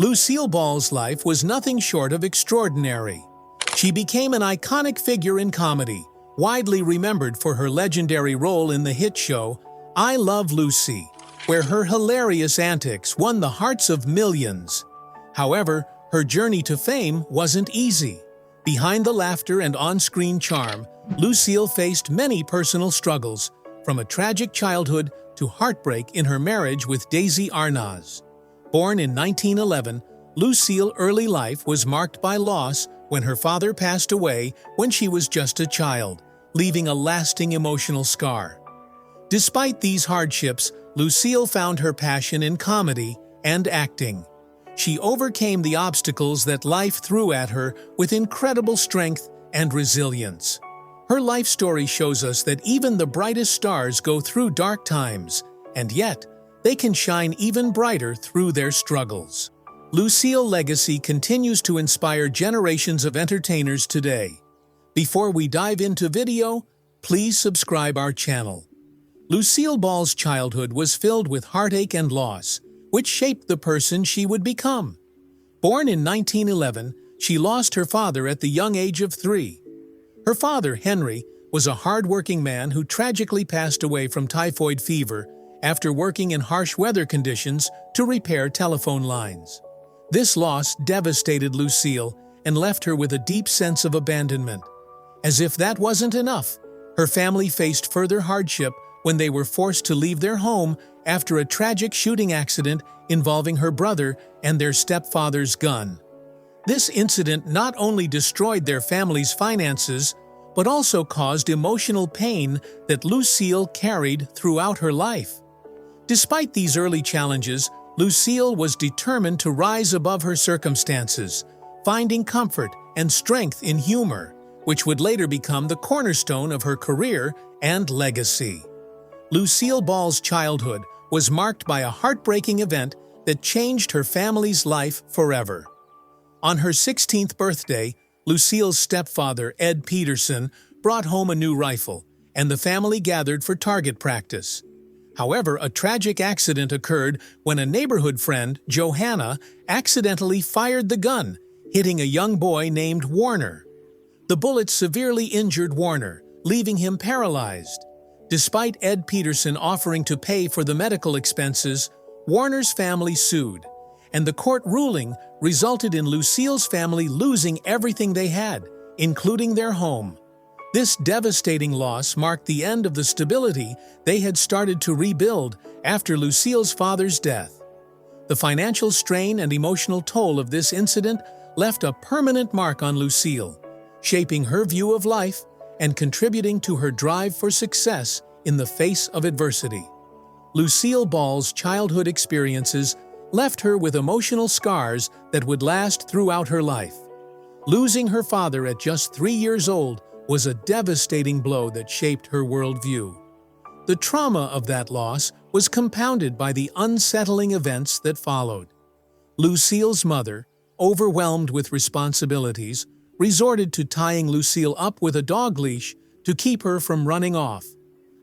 Lucille Ball's life was nothing short of extraordinary. She became an iconic figure in comedy, widely remembered for her legendary role in the hit show I Love Lucy, where her hilarious antics won the hearts of millions. However, her journey to fame wasn't easy. Behind the laughter and on-screen charm, Lucille faced many personal struggles, from a tragic childhood to heartbreak in her marriage with Desi Arnaz. Born in 1911, Lucille's early life was marked by loss when her father passed away when she was just a child, leaving a lasting emotional scar. Despite these hardships, Lucille found her passion in comedy and acting. She overcame the obstacles that life threw at her with incredible strength and resilience. Her life story shows us that even the brightest stars go through dark times, and yet, they can shine even brighter through their struggles. Lucille's legacy continues to inspire generations of entertainers today. Before we dive into video, please subscribe our channel. Lucille Ball's childhood was filled with heartache and loss, which shaped the person she would become. Born in 1911, she lost her father at the young age of 3. Her father, Henry, was a hard-working man who tragically passed away from typhoid fever after working in harsh weather conditions to repair telephone lines. This loss devastated Lucille and left her with a deep sense of abandonment. As if that wasn't enough, her family faced further hardship when they were forced to leave their home after a tragic shooting accident involving her brother and their stepfather's gun. This incident not only destroyed their family's finances, but also caused emotional pain that Lucille carried throughout her life. Despite these early challenges, Lucille was determined to rise above her circumstances, finding comfort and strength in humor, which would later become the cornerstone of her career and legacy. Lucille Ball's childhood was marked by a heartbreaking event that changed her family's life forever. On her 16th birthday, Lucille's stepfather, Ed Peterson, brought home a new rifle, and the family gathered for target practice. However, a tragic accident occurred when a neighborhood friend, Johanna, accidentally fired the gun, hitting a young boy named Warner. The bullet severely injured Warner, leaving him paralyzed. Despite Ed Peterson offering to pay for the medical expenses, Warner's family sued, and the court ruling resulted in Lucille's family losing everything they had, including their home. This devastating loss marked the end of the stability they had started to rebuild after Lucille's father's death. The financial strain and emotional toll of this incident left a permanent mark on Lucille, shaping her view of life and contributing to her drive for success in the face of adversity. Lucille Ball's childhood experiences left her with emotional scars that would last throughout her life. Losing her father at just 3 years old was a devastating blow that shaped her worldview. The trauma of that loss was compounded by the unsettling events that followed. Lucille's mother, overwhelmed with responsibilities, resorted to tying Lucille up with a dog leash to keep her from running off,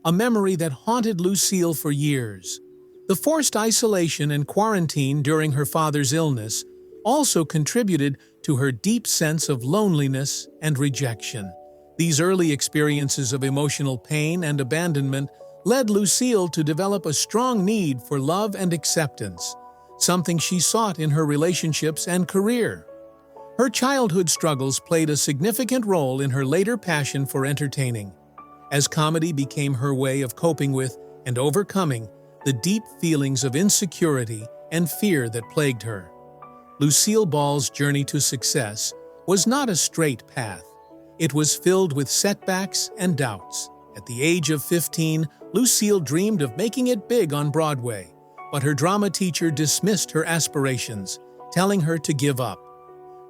a memory that haunted Lucille for years. The forced isolation and quarantine during her father's illness also contributed to her deep sense of loneliness and rejection. These early experiences of emotional pain and abandonment led Lucille to develop a strong need for love and acceptance, something she sought in her relationships and career. Her childhood struggles played a significant role in her later passion for entertaining, as comedy became her way of coping with and overcoming the deep feelings of insecurity and fear that plagued her. Lucille Ball's journey to success was not a straight path. It was filled with setbacks and doubts. At the age of 15, Lucille dreamed of making it big on Broadway, but her drama teacher dismissed her aspirations, telling her to give up.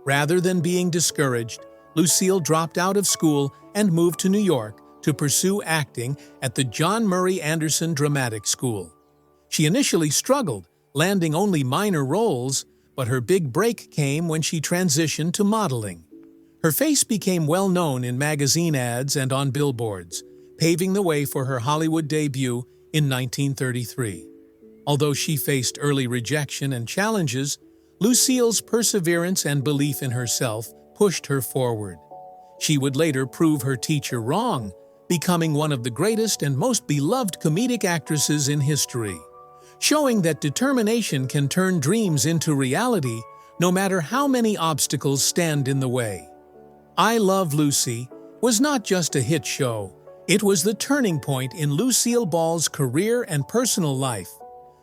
Rather than being discouraged, Lucille dropped out of school and moved to New York to pursue acting at the John Murray Anderson Dramatic School. She initially struggled, landing only minor roles, but her big break came when she transitioned to modeling. Her face became well known in magazine ads and on billboards, paving the way for her Hollywood debut in 1933. Although she faced early rejection and challenges, Lucille's perseverance and belief in herself pushed her forward. She would later prove her teacher wrong, becoming one of the greatest and most beloved comedic actresses in history, showing that determination can turn dreams into reality no matter how many obstacles stand in the way. I Love Lucy was not just a hit show, it was the turning point in Lucille Ball's career and personal life.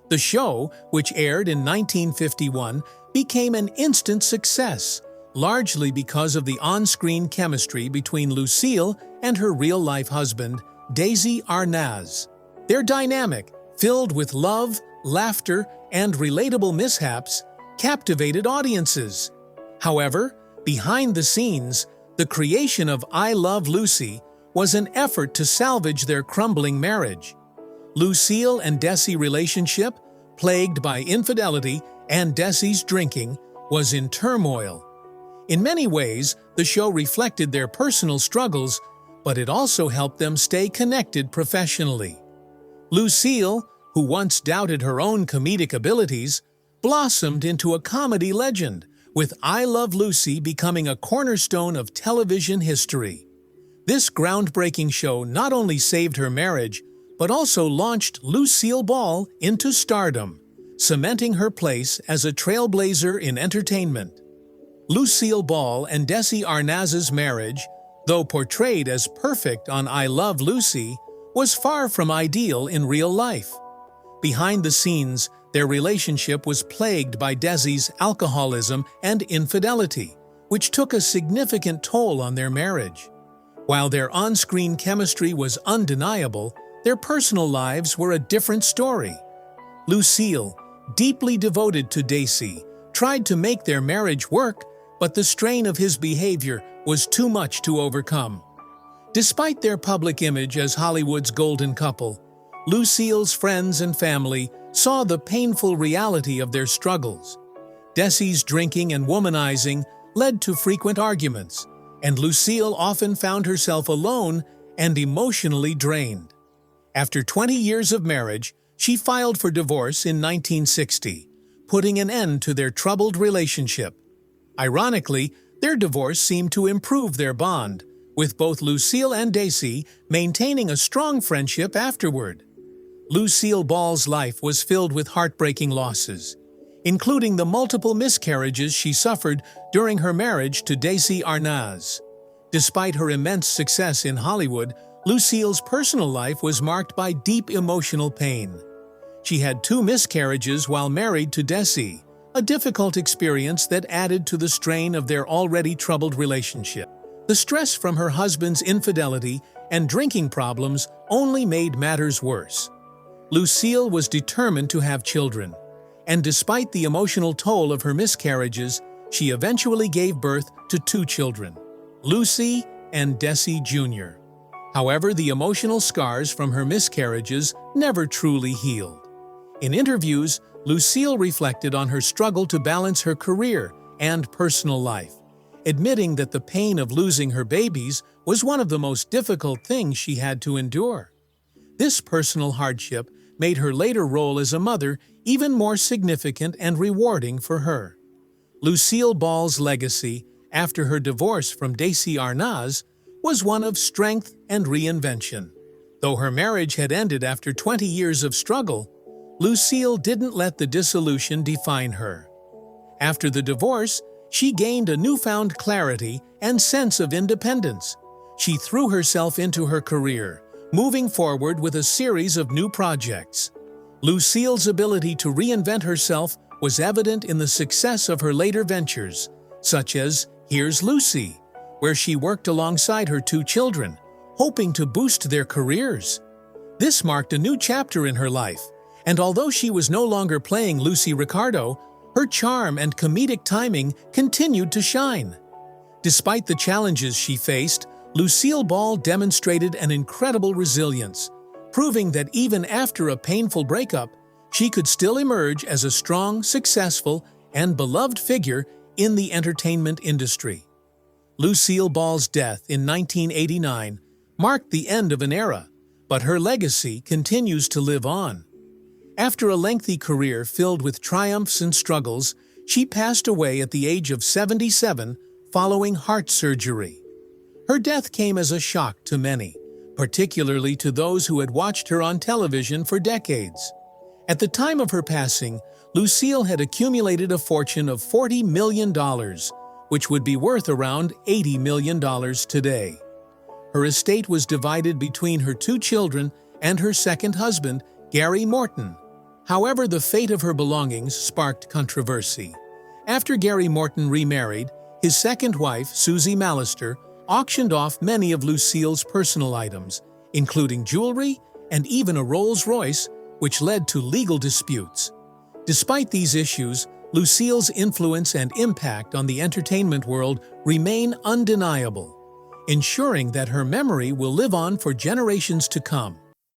The show, which aired in 1951, became an instant success, largely because of the on-screen chemistry between Lucille and her real-life husband, Desi Arnaz. Their dynamic, filled with love, laughter, and relatable mishaps, captivated audiences. However, behind the scenes, the creation of I Love Lucy was an effort to salvage their crumbling marriage. Lucille and Desi relationship, plagued by infidelity and Desi's drinking, was in turmoil. In many ways, the show reflected their personal struggles, but it also helped them stay connected professionally. Lucille, who once doubted her own comedic abilities, blossomed into a comedy legend, with I Love Lucy becoming a cornerstone of television history. This groundbreaking show not only saved her marriage, but also launched Lucille Ball into stardom, cementing her place as a trailblazer in entertainment. Lucille Ball and Desi Arnaz's marriage, though portrayed as perfect on I Love Lucy, was far from ideal in real life. Behind the scenes, their relationship was plagued by Desi's alcoholism and infidelity, which took a significant toll on their marriage. While their on-screen chemistry was undeniable, their personal lives were a different story. Lucille, deeply devoted to Desi, tried to make their marriage work, but the strain of his behavior was too much to overcome. Despite their public image as Hollywood's golden couple, Lucille's friends and family saw the painful reality of their struggles. Desi's drinking and womanizing led to frequent arguments, and Lucille often found herself alone and emotionally drained. After 20 years of marriage, she filed for divorce in 1960, putting an end to their troubled relationship. Ironically, their divorce seemed to improve their bond, with both Lucille and Desi maintaining a strong friendship afterward. Lucille Ball's life was filled with heartbreaking losses, including the multiple miscarriages she suffered during her marriage to Desi Arnaz. Despite her immense success in Hollywood, Lucille's personal life was marked by deep emotional pain. She had 2 miscarriages while married to Desi, a difficult experience that added to the strain of their already troubled relationship. The stress from her husband's infidelity and drinking problems only made matters worse. Lucille was determined to have children, and despite the emotional toll of her miscarriages, she eventually gave birth to 2 children, Lucy and Desi Jr. However, the emotional scars from her miscarriages never truly healed. In interviews, Lucille reflected on her struggle to balance her career and personal life, admitting that the pain of losing her babies was one of the most difficult things she had to endure. This personal hardship made her later role as a mother even more significant and rewarding for her. Lucille Ball's legacy, after her divorce from Desi Arnaz, was one of strength and reinvention. Though her marriage had ended after 20 years of struggle, Lucille didn't let the dissolution define her. After the divorce, she gained a newfound clarity and sense of independence. She threw herself into her career, moving forward with a series of new projects. Lucille's ability to reinvent herself was evident in the success of her later ventures, such as Here's Lucy, where she worked alongside her 2 children, hoping to boost their careers. This marked a new chapter in her life, and although she was no longer playing Lucy Ricardo, her charm and comedic timing continued to shine. Despite the challenges she faced, Lucille Ball demonstrated an incredible resilience, proving that even after a painful breakup, she could still emerge as a strong, successful, and beloved figure in the entertainment industry. Lucille Ball's death in 1989 marked the end of an era, but her legacy continues to live on. After a lengthy career filled with triumphs and struggles, She passed away at the age of 77 following heart surgery. Her death came as a shock to many, particularly to those who had watched her on television for decades. At the time of her passing, Lucille had accumulated a fortune of $40 million, which would be worth around $80 million today. Her estate was divided between her 2 children and her second husband, Gary Morton. However, the fate of her belongings sparked controversy. After Gary Morton remarried, his second wife, Susie Mallister, auctioned off many of Lucille's personal items, including jewelry and even a Rolls-Royce, which led to legal disputes. Despite these issues, Lucille's influence and impact on the entertainment world remain undeniable, ensuring that her memory will live on for generations to come.